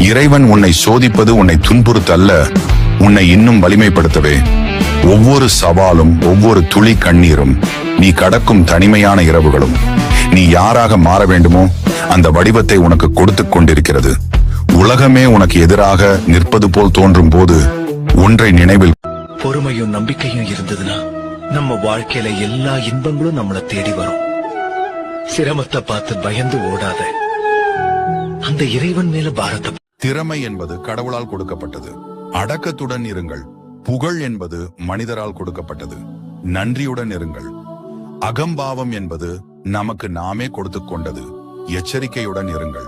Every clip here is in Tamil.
இறைவன் உன்னை சோதிப்பது உன்னை துன்புறுத்த அல்ல, உன்னை இன்னும் வலிமைப்படுத்தவே. ஒவ்வொரு சவாலும், ஒவ்வொரு துளி கண்ணீரும், நீ கடக்கும் தனிமையான இரவுகளும், நீ யாராக மாற வேண்டுமோ அந்த வடிவத்தை உனக்கு கொடுத்து கொண்டிருக்கிறது. உலகமே உனக்கு எதிராக நிற்பது போல் தோன்றும் போது ஒன்றை நினைவில். பொறுமையும் நம்பிக்கையும் இருந்ததுன்னா நம்ம வாழ்க்கையில எல்லா இன்பங்களும் நம்மளை தேடி வரும். சிரமத்தை பார்த்து பயந்து ஓடாத, அந்த இறைவன் மேல பாரத்தை. திறமை என்பது கடவுளால் கொடுக்கப்பட்டது. அடக்கத்துடன் இருங்கள். புகழ் என்பது மனிதரால் கொடுக்கப்பட்டது. நன்றியுடன் இருங்கள். அகம்பாவம் என்பது நமக்கு நாமே கொடுத்து கொண்டது. எச்சரிக்கையுடன் இருங்கள்.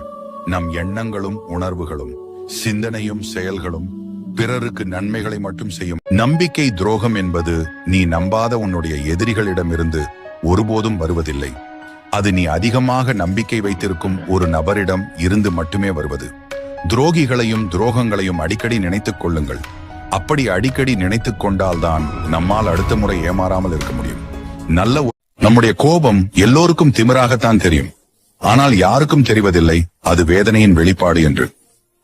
நம் எண்ணங்களும் உணர்வுகளும் சிந்தனையும் செயல்களும் பிறருக்கு நன்மைகளை மட்டும் செய்யும். நம்பிக்கை துரோகம் என்பது நீ நம்பாத உன்னுடைய எதிரிகளிடமிருந்து ஒருபோதும் வருவதில்லை. அது நீ அதிகமாக நம்பிக்கை வைத்திருக்கும் ஒரு நபரிடம் இருந்து மட்டுமே வருவது. துரோகிகளையும் துரோகங்களையும் அடிக்கடி நினைத்துக் கொள்ளுங்கள். அப்படி அடிக்கடி நினைத்துக் கொண்டால்தான் நம்மால் அடுத்த முறை ஏமாறாமல் இருக்க முடியும். நம்முடைய கோபம் எல்லோருக்கும் திமிராகத்தான் தெரியும், ஆனால் யாருக்கும் தெரிவதில்லை அது வேதனையின் வெளிப்பாடு என்று.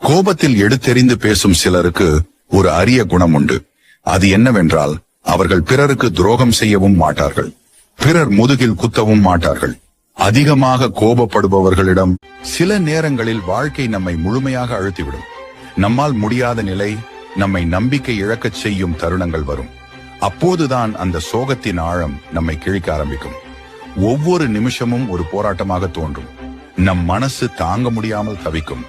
கோபத்தில் எடுத்தெறிந்து பேசும் சிலருக்கு ஒரு அரிய குணம் உண்டு. அது என்னவென்றால், அவர்கள் பிறருக்கு துரோகம் செய்யவும் மாட்டார்கள், பிறர் முதுகில் குத்தவும் மாட்டார்கள். அதிகமாக கோபப்படுபவர்களிடம் சில நேரங்களில் வாழ்க்கை நம்மை முழுமையாக அழுத்திவிடும். நம்மால் முடியாத நிலை, நம்மை நம்பிக்கை இழக்கச் செய்யும் தருணங்கள் வரும். அப்போதுதான் அந்த சோகத்தின் ஆழம் நம்மை கிழிக்க ஆரம்பிக்கும். ஒவ்வொரு நிமிஷமும் ஒரு போராட்டமாக தோன்றும். நம் மனசு தாங்க முடியாமல் தவிக்கும்.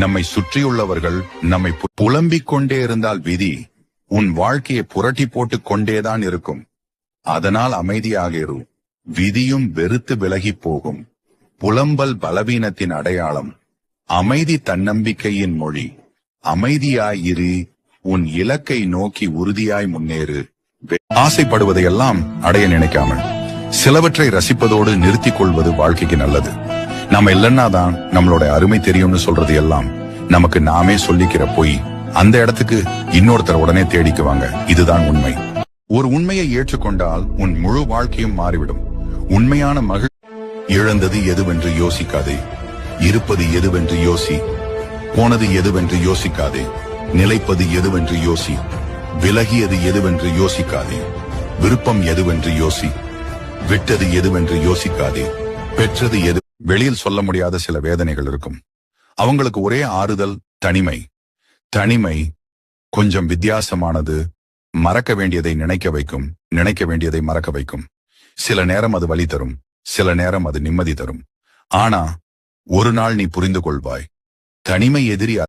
நம்மை சுற்றியுள்ளவர்கள் நம்மை புலம்பிக் கொண்டே இருந்தால் விதி உன் வாழ்க்கையை புரட்டி போட்டுக் கொண்டேதான் இருக்கும். அதனால் அமைதியாக இரு. விதியும் வெறுத்து விலகி போகும். புலம்பல் பலவீனத்தின் அடையாளம், அமைதி தன்னம்பிக்கையின் மொழி. அமைதியாயிரு, உன் இலக்கை நோக்கி உறுதியாய் முன்னேறு. ஆசைப்படுவதையெல்லாம் அடைய நினைக்காமல் சிலவற்றை ரசிப்பதோடு நிறுத்திக் கொள்வது வாழ்க்கைக்கு நல்லது. நம்ம இல்லைன்னாதான் நம்மளோட அருமை தெரியும்னு சொல்றது எல்லாம் நமக்கு நாமே சொல்லிக்கிற பொய். அந்த இடத்துக்கு இன்னொருத்தர் உடனே தேடிக்குவாங்க. இதுதான் உண்மை. ஒரு உண்மையை ஏற்றுக்கொண்டால் உன் முழு வாழ்க்கையும் மாறிவிடும். உண்மையான இழந்தது எதுவென்று யோசிக்காதே, இருப்பது எதுவென்று யோசி. போனது எதுவென்று யோசிக்காதே, நிலைப்பது எதுவென்று யோசி. விலகியது எதுவென்று யோசிக்காதே, விருப்பம் எதுவென்று யோசி. விட்டது எதுவென்று யோசிக்காதே, பெற்றது எது. வெளியில் சொல்ல முடியாத சில வேதனைகள் இருக்கும். அவங்களுக்கு ஒரே ஆறுதல் தனிமை. தனிமை கொஞ்சம் வித்தியாசமானது. மறக்க வேண்டியதை நினைக்க வைக்கும், நினைக்க வேண்டியதை மறக்க வைக்கும். சில நேரம் அது வலி தரும், சில நேரம் அது நிம்மதி தரும். ஆனா ஒரு நாள் நீ புரிந்து கொள்வாய், தனிமை எதிரி